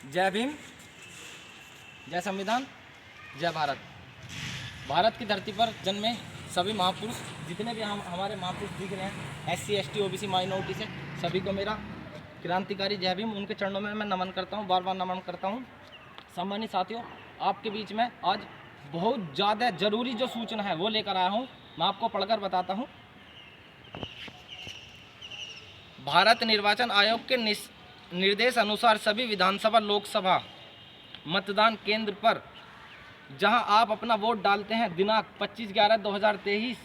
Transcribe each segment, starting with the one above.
जय भीम, जय संविधान, जय भारत। भारत की धरती पर जन्मे सभी महापुरुष, जितने भी हमारे महापुरुष दिख रहे हैं, SC ST OBC माइनॉरिटी से, सभी को मेरा क्रांतिकारी जय भीम। उनके चरणों में मैं नमन करता हूँ, बार बार नमन करता हूँ। सम्मानित साथियों, आपके बीच में आज बहुत ज़्यादा ज़रूरी जो सूचना है वो लेकर आया हूँ, मैं आपको पढ़कर बताता हूँ। भारत निर्वाचन आयोग के निर्देश अनुसार सभी विधानसभा लोकसभा मतदान केंद्र पर जहां आप अपना वोट डालते हैं, दिनांक 25/11/2023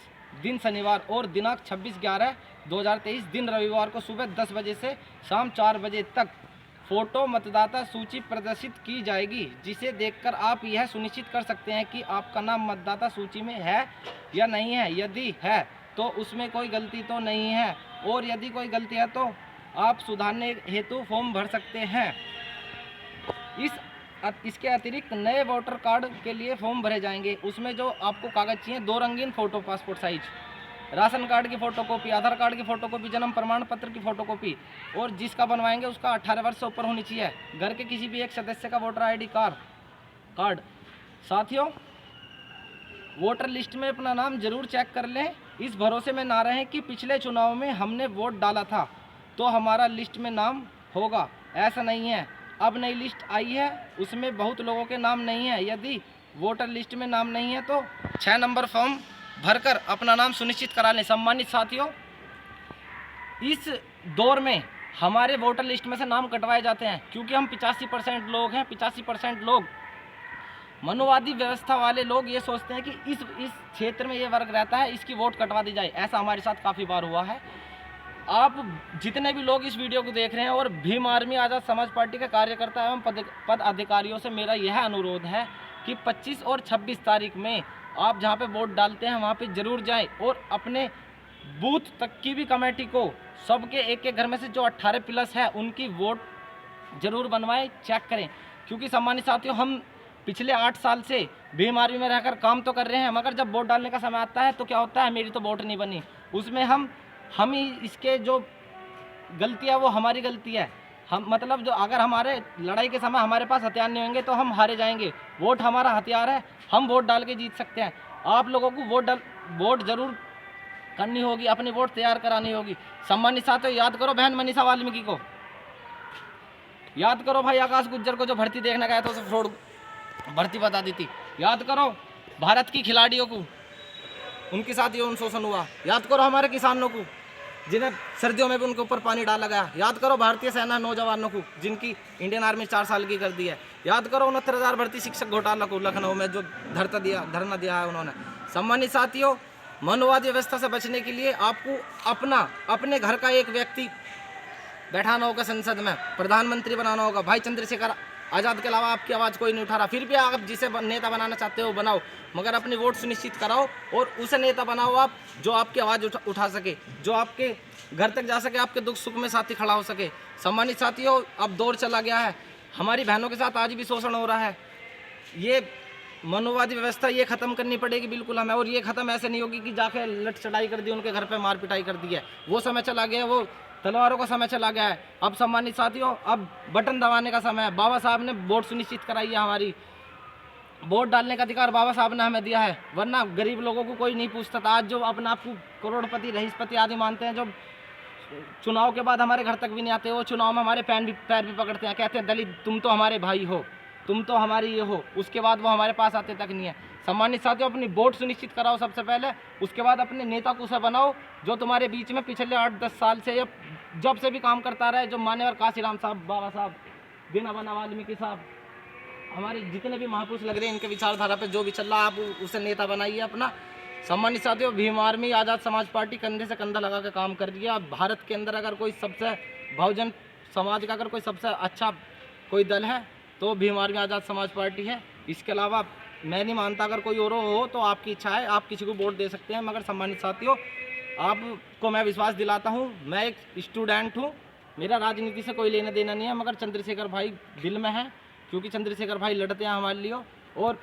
दिन शनिवार और दिनांक 26/11/2023 दिन रविवार को सुबह 10 बजे से शाम 4 बजे तक फोटो मतदाता सूची प्रदर्शित की जाएगी, जिसे देखकर आप यह सुनिश्चित कर सकते हैं कि आपका नाम मतदाता सूची में है या नहीं है। यदि है तो उसमें कोई गलती तो नहीं है, और यदि कोई गलती है तो आप सुधारने हेतु फॉर्म भर सकते हैं। इसके अतिरिक्त नए वोटर कार्ड के लिए फॉर्म भरे जाएंगे। उसमें जो आपको कागज चाहिए, 2 रंगीन photo, passport size, ration card की फ़ोटोकॉपी, आधार कार्ड की फ़ोटोकॉपी, जन्म प्रमाण पत्र की फ़ोटोकॉपी, और जिसका बनवाएंगे उसका 18 वर्ष से ऊपर होनी चाहिए। घर के किसी भी एक सदस्य का वोटर ID कार्ड। साथियों, वोटर लिस्ट में अपना नाम जरूर चेक कर लें। इस भरोसे में ना रहें कि पिछले चुनाव में हमने वोट डाला था तो हमारा लिस्ट में नाम होगा, ऐसा नहीं है। अब नई लिस्ट आई है, उसमें बहुत लोगों के नाम नहीं है। यदि वोटर लिस्ट में नाम नहीं है तो 6 नंबर फॉर्म भरकर अपना नाम सुनिश्चित करा लें। सम्मानित साथियों, इस दौर में हमारे वोटर लिस्ट में से नाम कटवाए जाते हैं क्योंकि हम 85% लोग हैं। 85% लोग मनुवादी व्यवस्था वाले लोग ये सोचते हैं कि इस क्षेत्र में ये वर्ग रहता है, इसकी वोट कटवा दी जाए। ऐसा हमारे साथ काफ़ी बार हुआ है। आप जितने भी लोग इस वीडियो को देख रहे हैं और भीम आर्मी आज़ाद समाज पार्टी के कार्यकर्ता एवं पद अधिकारियों से मेरा यह अनुरोध है कि 25 और 26 तारीख में आप जहां पे वोट डालते हैं वहां पे ज़रूर जाएं और अपने बूथ तक की भी कमेटी को, सबके एक घर में से जो 18+ है उनकी वोट ज़रूर बनवाएं, चेक करें। क्योंकि सम्मानित साथियों, हम पिछले 8 साल से भीम आर्मी में रहकर काम तो कर रहे हैं, मगर जब वोट डालने का समय आता है तो क्या होता है, मेरी तो वोट नहीं बनी। उसमें हम ही इसके जो गलती है वो हमारी गलती है। हम मतलब जो अगर हमारे लड़ाई के समय हमारे पास हथियार नहीं होंगे तो हम हारे जाएंगे। वोट हमारा हथियार है, हम वोट डाल के जीत सकते हैं। आप लोगों को वोट जरूर करनी होगी, अपनी वोट तैयार करानी होगी। सम्मानित साथियों, याद करो बहन मनीषा वाल्मीकि को, याद करो भाई आकाश गुज्जर को जो भर्ती देखने गया था, उसे फ्रॉड भर्ती बता दी थी। याद करो भारत की खिलाड़ियों को, उनके साथ यौन शोषण हुआ। याद करो हमारे किसानों को जिन्हें सर्दियों में भी उनके ऊपर पानी डाला गया। याद करो भारतीय सेना नौजवानों को जिनकी इंडियन आर्मी 4 साल की कर दी है। याद करो 69,000 भर्ती शिक्षक घोटाला को लखनऊ में जो धरना दिया है उन्होंने। सम्मानित साथियों, मनुवादी व्यवस्था से बचने के लिए आपको अपने घर का एक व्यक्ति बैठाना होगा, संसद में प्रधानमंत्री बनाना होगा। भाई चंद्रशेखर आज़ाद के अलावा आपकी आवाज़ कोई नहीं उठा रहा। फिर भी आप जिसे नेता बनाना चाहते हो बनाओ, मगर अपनी वोट सुनिश्चित कराओ और उसे नेता बनाओ आप जो आपकी आवाज़ उठा सके, जो आपके घर तक जा सके, आपके दुख सुख में साथी खड़ा हो सके। सम्मानित साथियों, अब दौर चला गया है, हमारी बहनों के साथ आज भी शोषण हो रहा है। ये मनुवादी व्यवस्था ये ख़त्म करनी पड़ेगी बिल्कुल हमें, और ये ख़त्म ऐसे नहीं होगी कि जाके लठ चढ़ाई कर दी, उनके घर पर मार पिटाई कर दी है। वो समय चला गया, वो तलवारों का समय चला गया है। अब सम्मानित साथियों, अब बटन दबाने का समय है। बाबा साहब ने वोट सुनिश्चित कराई है, हमारी वोट डालने का अधिकार बाबा साहब ने हमें दिया है, वरना गरीब लोगों को कोई नहीं पूछता था। आज जो अपने आप को करोड़पति, रईसपति आदि मानते हैं, जो चुनाव के बाद हमारे घर तक भी नहीं आते, वो चुनाव में हमारे पैर भी पकड़ते हैं, कहते हैं दलित तुम तो हमारे भाई हो, तुम तो हमारी ये हो। उसके बाद वो हमारे पास आते तक नहीं है। सम्मानित साथियों, अपनी वोट सुनिश्चित कराओ सबसे पहले, उसके बाद अपने नेता को उसे बनाओ जो तुम्हारे बीच में पिछले 8-10 साल से या जब से भी काम करता रहा है, जो मान्यवर काशीराम साहब, बाबा साहब, दीनबंधु वाल्मीकि साहब, हमारे जितने भी महापुरुष लग रहे हैं, इनके विचारधारा पे जो भी चल रहा है, आप उसे नेता बनाइए अपना। सम्मानित साथियों, भीम आर्मी आज़ाद समाज पार्टी कंधे से कंधा लगा के काम कर रही है। अब भारत के अंदर अगर कोई सबसे बहुजन समाज का अगर कोई सबसे अच्छा कोई दल है तो भीम आर्मी आज़ाद समाज पार्टी है। इसके अलावा मैं नहीं मानता, अगर कोई और हो तो आपकी इच्छा है, आप किसी को वोट दे सकते हैं। मगर सम्मानित साथियों, आपको मैं विश्वास दिलाता हूं, मैं एक स्टूडेंट हूं, मेरा राजनीति से कोई लेना देना नहीं है, मगर चंद्रशेखर भाई दिल में है, क्योंकि चंद्रशेखर भाई लड़ते हैं हमारे लिए। और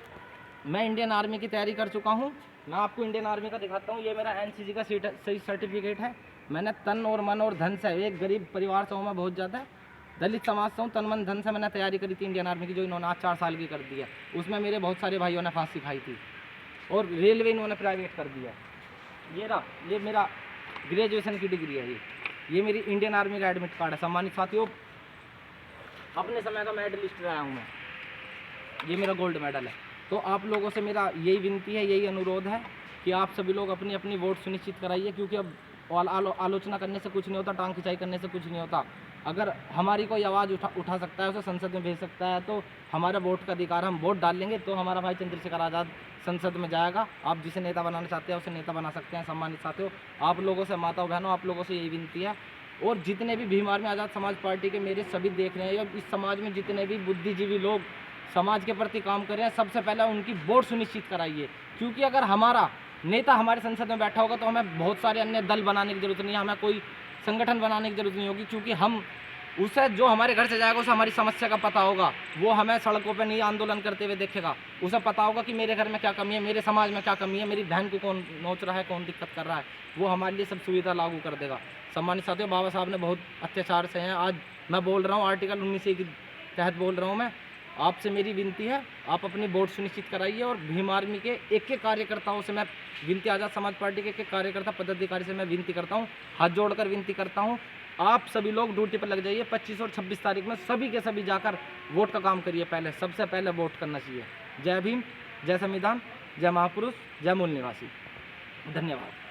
मैं इंडियन आर्मी की तैयारी कर चुका हूं। मैं आपको इंडियन आर्मी का दिखाता हूं। ये मेरा NCC का सर्टिफिकेट है। मैंने तन और मन और धन से, एक गरीब परिवार से हूँ मैं बहुत ज़्यादा, दलित समाज से हूँ, तन मन धन से मैंने तैयारी करी थी इंडियन आर्मी की, जो इन्होंने आज 4 साल की कर दी है। उसमें मेरे बहुत सारे भाइयों ने फांसी खाई थी और रेलवे इन्होंने प्राइवेट कर दिया। ये मेरा ग्रेजुएशन की डिग्री है। ये मेरी इंडियन आर्मी का एडमिट कार्ड है। सम्मानित साथियों, अपने समय का मेडलिस्ट रहा हूँ मैं। ये मेरा गोल्ड मेडल है। तो आप लोगों से मेरा यही विनती है, यही अनुरोध है कि आप सभी लोग अपनी अपनी वोट सुनिश्चित कराइए, क्योंकि अब आलोचना करने से कुछ नहीं होता, टांग खिंचाई करने से कुछ नहीं होता। अगर हमारी कोई आवाज़ उठा सकता है, उसे संसद में भेज सकता है, तो हमारा वोट का अधिकार, हम वोट डाल लेंगे तो हमारा भाई चंद्रशेखर आज़ाद संसद में जाएगा। आप जिसे नेता बनाना चाहते हैं उसे नेता बना सकते हैं। सम्मानित साथियों, आप लोगों से, माताओं बहनों, आप लोगों से यही विनती है। और जितने भी भीम आर्मी आज़ाद समाज पार्टी के मेरे सभी देख रहे हैं, और इस समाज में जितने भी बुद्धिजीवी लोग समाज के प्रति काम कर रहे हैं, सबसे पहले उनकी वोट सुनिश्चित कराइए। क्योंकि अगर हमारा नेता हमारे संसद में बैठा होगा तो हमें बहुत सारे अन्य दल बनाने की जरूरत नहीं है, हमें कोई संगठन बनाने की जरूरत नहीं होगी, क्योंकि हम उसे, जो हमारे घर से जाएगा उसे हमारी समस्या का पता होगा। वो हमें सड़कों पर नहीं आंदोलन करते हुए देखेगा, उसे पता होगा कि मेरे घर में क्या कमी है, मेरे समाज में क्या कमी है, मेरी बहन को कौन नोच रहा है, कौन दिक्कत कर रहा है, वो हमारे लिए सब सुविधा लागू कर देगा। सम्मानित साथियों, बाबा साहब ने बहुत अत्याचार से हैं। आज मैं बोल रहा हूँ, आर्टिकल 19 के तहत बोल रहा हूँ मैं। आपसे मेरी विनती है, आप अपनी वोट सुनिश्चित कराइए। और भीम आर्मी के एक एक कार्यकर्ताओं से मैं विनती, आज़ाद समाज पार्टी के एक कार्यकर्ता पदाधिकारी से मैं विनती करता हूँ, हाथ जोड़कर विनती करता हूँ, आप सभी लोग ड्यूटी पर लग जाइए। 25 और 26 तारीख में सभी के सभी जाकर वोट का काम करिए। पहले, सबसे पहले वोट करना चाहिए। जय भीम, जय संविधान, जय महापुरुष, जय मूल निवासी। धन्यवाद।